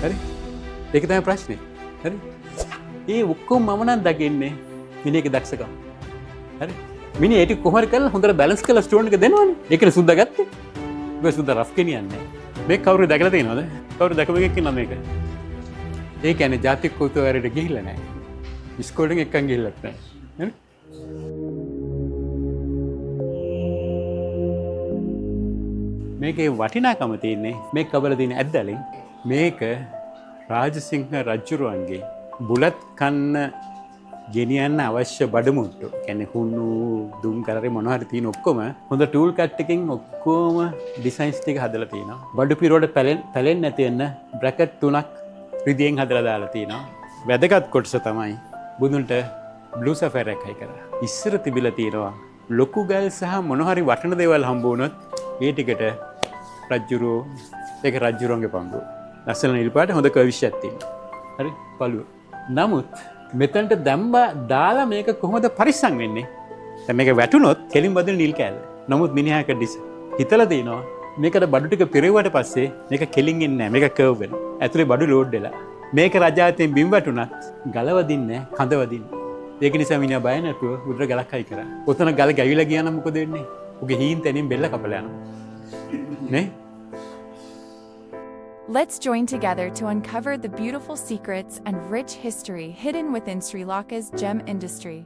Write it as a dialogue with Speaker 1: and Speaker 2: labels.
Speaker 1: හරි? ඒක තමයි ප්‍රශ්නේ. හරි? ඒ ඔක්කොම මම නම් දකින්නේ මිනිහගේ දක්ෂකම. හරි? මිනිහ ඒක කොහොමද කරලා හොඳට බැලන්ස් කරලා ස්ටෝන් එක දෙනවනේ. ඒකනේ සුද්දා ගත්තේ. ඔබ සුද්දා රෆ් ගෙනියන්නේ. මේක කවුරු දැකලා තියෙනවද? කවුරු දැකපු එකක් ඉන්නවද මේක? ඒ කියන්නේ ජාතික කෞතුකාගාරයට ගිහිල්ලා නැහැ. ඉස්කෝලෙන් එක්කන් ගිහිල්ලත් නැහැ. හරි? මේකේ වටිනාකම තියෙන්නේ මේ කබල තියෙන ඇද්දලින් මේක රාජසිංහ රජුරුවන්ගේ බුලත් කන්න ගෙනියන්න අවශ්‍ය බඩමුට්ටු. කියන්නේ හුණු දුම් කරේ මොනවා හරි තියෙන ඔක්කොම හොඳ ටූල් කට් එකකින් ඔක්කොම ඩිසයින්ස් ටික හදලා තියෙනවා. බඩු පිරවල පැලෙන්නේ නැති වෙන බ්‍රැකට් තුනක් රිදියෙන් හදලා දාලා තියෙනවා. වැදගත් කොටස තමයි බුදුන්ට බ්ලූ සෆයර් එකයි කරා. ඉස්සර තිබිලා තියෙනවා ලොකු ගල් සහ මොනවා හරි වටින දේවල් හම්බ වුණොත් ඒ ටිකට රජුරෝ ඒක රජුරෝන්ගේ පංගුව. ලස්සන නිල් පාට හොඳ කර්විෂ් එකක් තියෙනවා. හරි පළුව. නමුත් මෙතනට දැම්බා දාලා මේක කොහොමද පරිස්සම් වෙන්නේ? දැන් මේක වැටුනොත් කෙලින් බදින නිල් කෑල්ල. නමුත් මිනිහාක හිතලා තිනවා මේකට බඩු ටික පිරෙව්වට පස්සේ මේක කෙලින් එන්නේ නැහැ. මේක කර්ව් වෙනවා. ඇතුලේ බඩු ලෝඩ් වෙලා. මේක රජායතෙන් බිම් වැටුණත් ගල වදින්නේ නැහැ, කඳ වදින්නේ. ඒක නිසා මිනිහා බය නැතුව උඩට ගලක් හයි කරා. ඔතන ගල ගැවිලා ගියා නම් මොකද වෙන්නේ? උගේ හීන් තැනින් බෙල්ල කපලා යනවා. නේ?
Speaker 2: Let's join together to uncover the beautiful secrets and rich history hidden within Sri Lanka's gem industry.